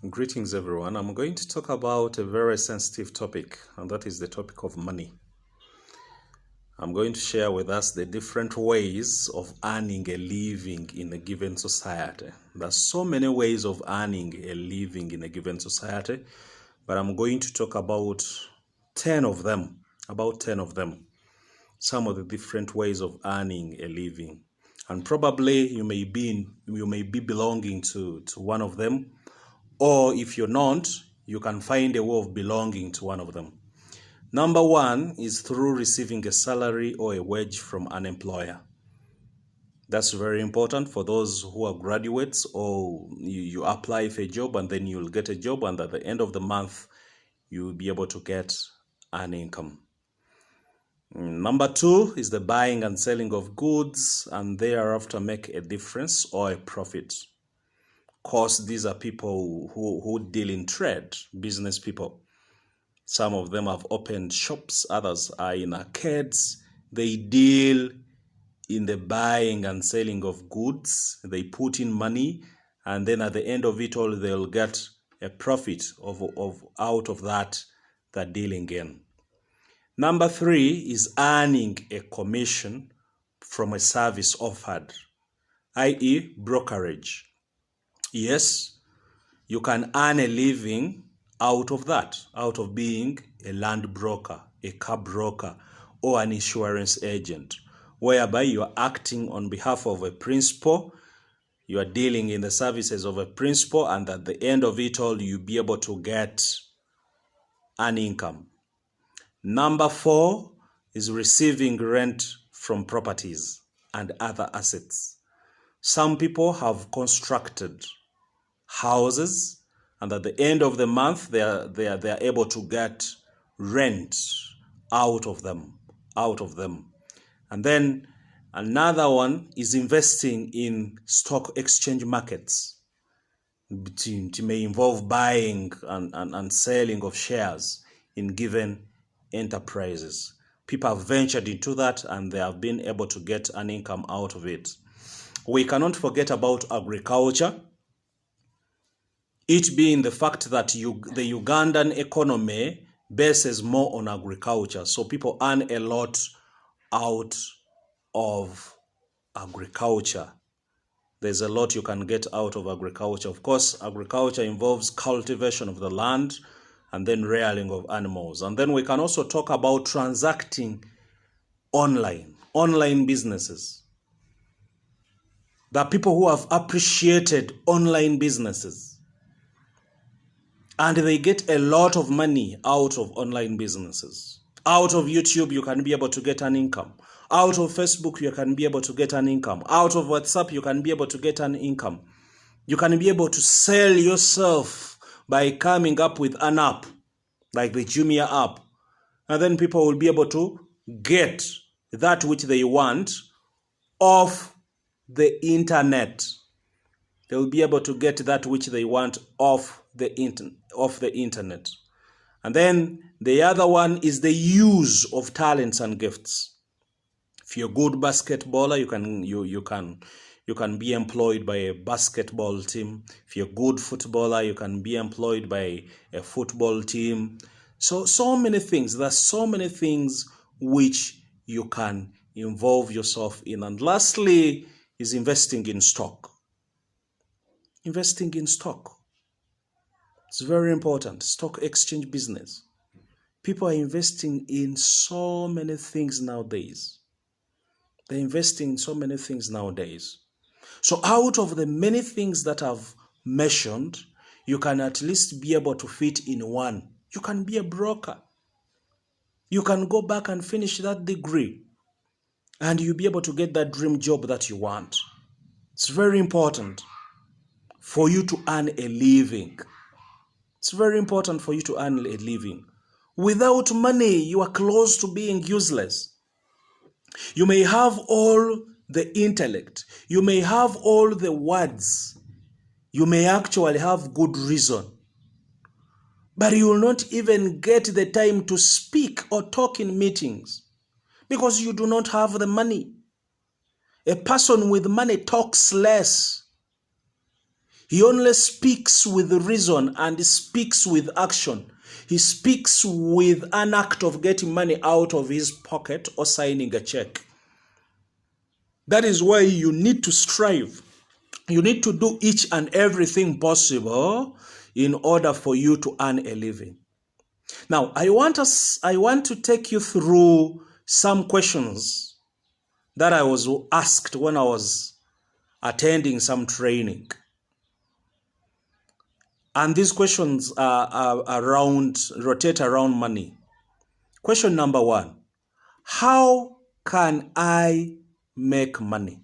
Greetings, everyone. I'm going to talk about a very sensitive topic, and that is the topic of money. I'm going to share with us the different ways of earning a living in a given society. There's so many ways of earning a living in a given society, but I'm going to talk about 10 of them, some of the different ways of earning a living. And probably you may be belonging to one of them. Or if you're not, you can find a way of belonging to one of them. Number one is through receiving a salary or a wage from an employer. That's very important for those who are graduates, or you apply for a job and then you'll get a job, and at the end of the month, you'll be able to get an income. Number two is the buying and selling of goods, and thereafter make a difference or a profit. Of course, these are people who deal in trade, business people. Some of them have opened shops, others are in arcades. They deal in the buying and selling of goods. They put in money, and then at the end of it all, they'll get a profit out of that they're dealing in. Number three is earning a commission from a service offered, i.e. brokerage. Yes, you can earn a living out of that, out of being a land broker, a car broker, or an insurance agent, whereby you are acting on behalf of a principal, you are dealing in the services of a principal, and at the end of it all, you'll be able to get an income. Number four is receiving rent from properties and other assets. Some people have constructed houses, and at the end of the month they are able to get rent out of them. And then another one is investing in stock exchange markets. It may involve buying and selling of shares in given enterprises. People have ventured into that and they have been able to get an income out of it. We cannot forget about agriculture. It being the fact that the Ugandan economy bases more on agriculture. So people earn a lot out of agriculture. There's a lot you can get out of agriculture. Of course, agriculture involves cultivation of the land and then rearing of animals. And then we can also talk about transacting online businesses. There are people who have appreciated online businesses, and they get a lot of money out of online businesses. Out of YouTube, you can be able to get an income. Out of Facebook, you can be able to get an income. Out of WhatsApp, you can be able to get an income. You can be able to sell yourself by coming up with an app, like the Jumia app. And then people will be able to get that which they want off the internet. They will be able to get that which they want off the internet. And then the other one is the use of talents and gifts. If you're a good basketballer, you can be employed by a basketball team. If you're a good footballer, you can be employed by a football team. So many things. There's so many things which you can involve yourself in. And lastly is investing in stock. Investing in stock. It's very important. Stock exchange business. People are investing in so many things nowadays. They're investing in so many things nowadays. So out of the many things that I've mentioned, you can at least be able to fit in one. You can be a broker. You can go back and finish that degree, and you'll be able to get that dream job that you want. It's very important for you to earn a living. It's very important for you to earn a living. Without money, you are close to being useless. You may have all the intellect. You may have all the words. You may actually have good reason. But you will not even get the time to speak or talk in meetings because you do not have the money. A person with money talks less. He only speaks with reason and he speaks with action. He speaks with an act of getting money out of his pocket or signing a check. That is why you need to strive. You need to do each and everything possible in order for you to earn a living. Now, I want to take you through some questions that I was asked when I was attending some training. And these questions rotate around money. Question number 1, how can I make money?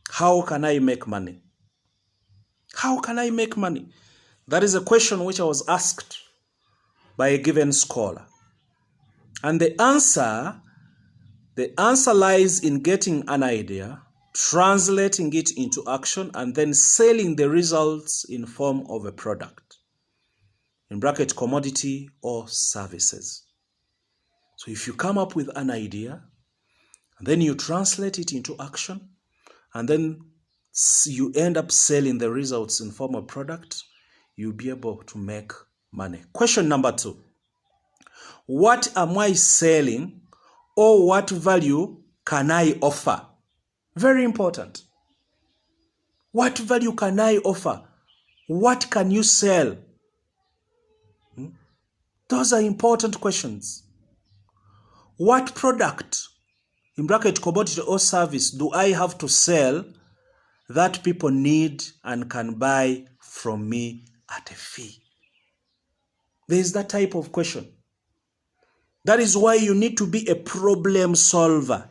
How can I make money? How can I make money? That is a question which I was asked by a given scholar. And the answer lies in getting an idea, translating it into action, and then selling the results in form of a product, in bracket commodity or services. So if you come up with an idea, and then you translate it into action, and then you end up selling the results in form of product, you'll be able to make money. Question number 2, what am I selling, or what value can I offer? Very important. What value can I offer? What can you sell? Those are important questions. What product, in bracket commodity or service, do I have to sell that people need and can buy from me at a fee? There is that type of question. That is why you need to be a problem solver.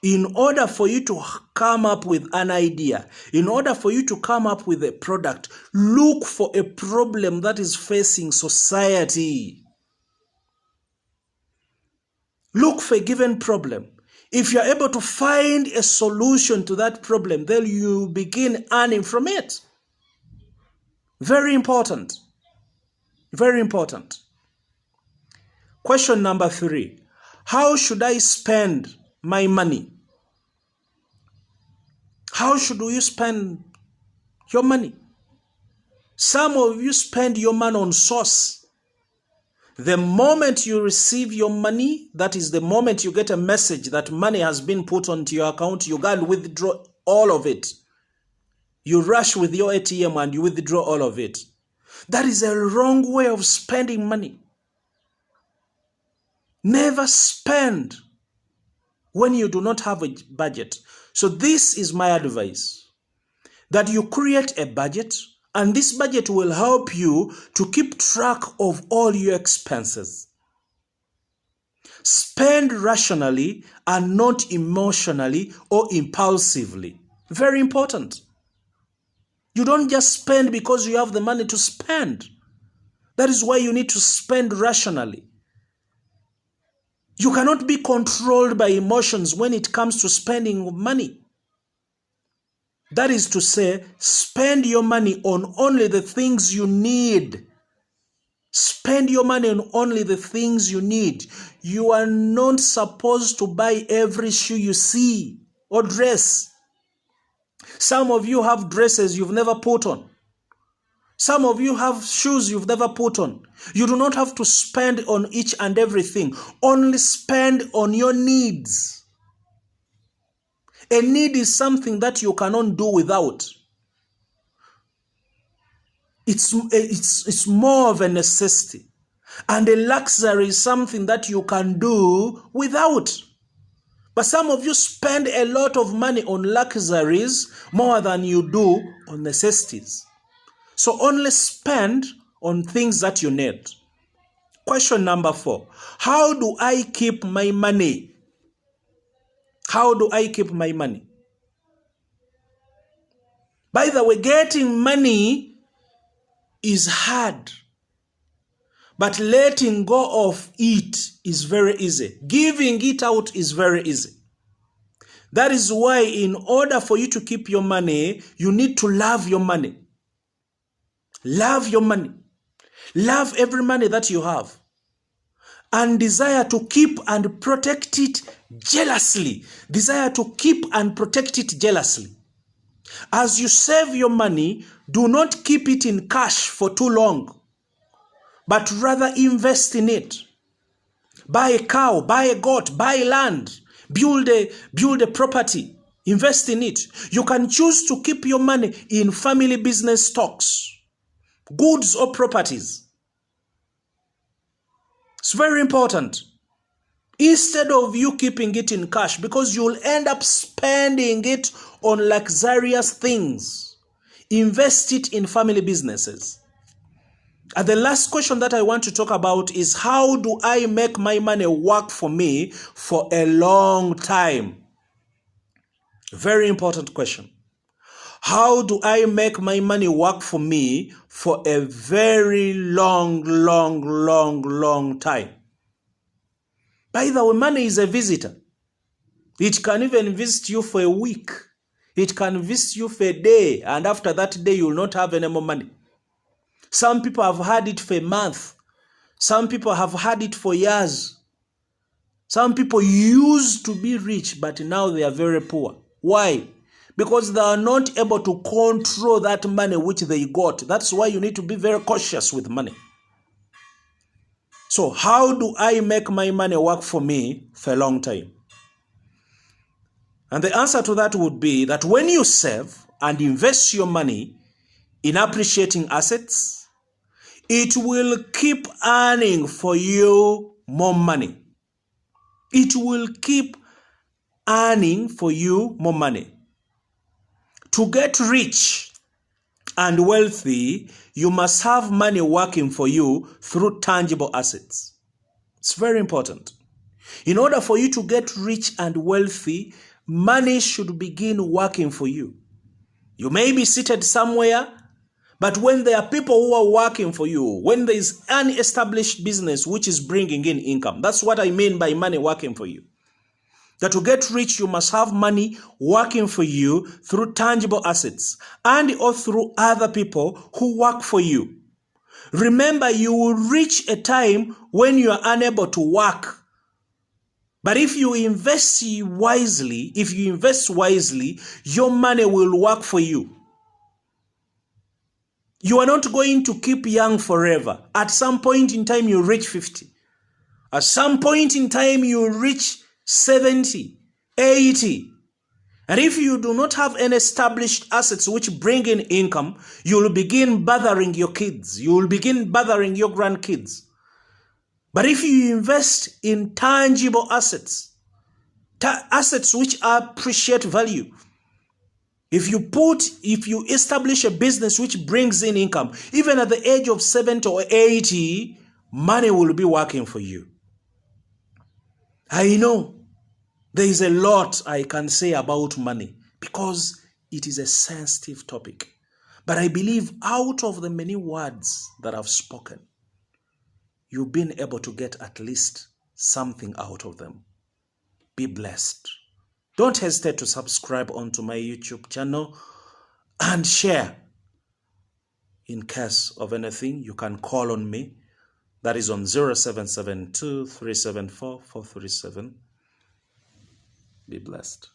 In order for you to come up with an idea, in order for you to come up with a product, look for a problem that is facing society. Look for a given problem. If you're able to find a solution to that problem, then you begin earning from it. Very important. Very important. Question number 3. How should I spend my money? How should you spend your money? Some of you spend your money on sauce. The moment you receive your money, that is the moment you get a message that money has been put onto your account, you go and withdraw all of it. You rush with your ATM and you withdraw all of it. That is a wrong way of spending money. Never spend when you do not have a budget. So this is my advice, that you create a budget, and this budget will help you to keep track of all your expenses. Spend rationally and not emotionally or impulsively. Very important. You don't just spend because you have the money to spend. That is why you need to spend rationally. You cannot be controlled by emotions when it comes to spending money. That is to say, spend your money on only the things you need. Spend your money on only the things you need. You are not supposed to buy every shoe you see or dress. Some of you have dresses you've never put on. Some of you have shoes you've never put on. You do not have to spend on each and everything. Only spend on your needs. A need is something that you cannot do without. It's more of a necessity. And a luxury is something that you can do without. But some of you spend a lot of money on luxuries more than you do on necessities. So only spend on things that you need. Question number 4. How do I keep my money? How do I keep my money? By the way, getting money is hard. But letting go of it is very easy. Giving it out is very easy. That is why in order for you to keep your money, you need to love your money. Love your money. Love every money that you have. And desire to keep and protect it jealously. Desire to keep and protect it jealously. As you save your money, do not keep it in cash for too long, but rather invest in it. Buy a cow, buy a goat, buy land, build a property, invest in it. You can choose to keep your money in family business stocks, goods or properties. It's very important. Instead of you keeping it in cash, because you'll end up spending it on luxurious things. Invest it in family businesses. And the last question that I want to talk about is, how do I make my money work for me for a long time? Very important question. How do I make my money work for me for a very long time? By the way, money is a visitor. It can even visit you for a week. It can visit you for a day, and after that day, you will not have any more money. Some people have had it for a month. Some people have had it for years. Some people used to be rich, but now they are very poor. Why? Because they are not able to control that money which they got. That's why you need to be very cautious with money. So how do I make my money work for me for a long time? And the answer to that would be that when you save and invest your money in appreciating assets, it will keep earning for you more money. It will keep earning for you more money. To get rich and wealthy, you must have money working for you through tangible assets. It's very important. In order for you to get rich and wealthy, money should begin working for you. You may be seated somewhere, but when there are people who are working for you, when there is an established business which is bringing in income, that's what I mean by money working for you. That to get rich, you must have money working for you through tangible assets and or through other people who work for you. Remember, you will reach a time when you are unable to work. But if you invest wisely, your money will work for you. You are not going to keep young forever. At some point in time, you reach 50. At some point in time, you reach 70, 80. And if you do not have any established assets which bring in income, you will begin bothering your kids. You will begin bothering your grandkids. But if you invest in tangible assets, assets which appreciate value, if you establish a business which brings in income, even at the age of 70 or 80, money will be working for you. I know there is a lot I can say about money because it is a sensitive topic. But I believe out of the many words that I've spoken, you've been able to get at least something out of them. Be blessed. Don't hesitate to subscribe onto my YouTube channel and share. In case of anything, you can call on me. That is on 0772 374 437. Be blessed.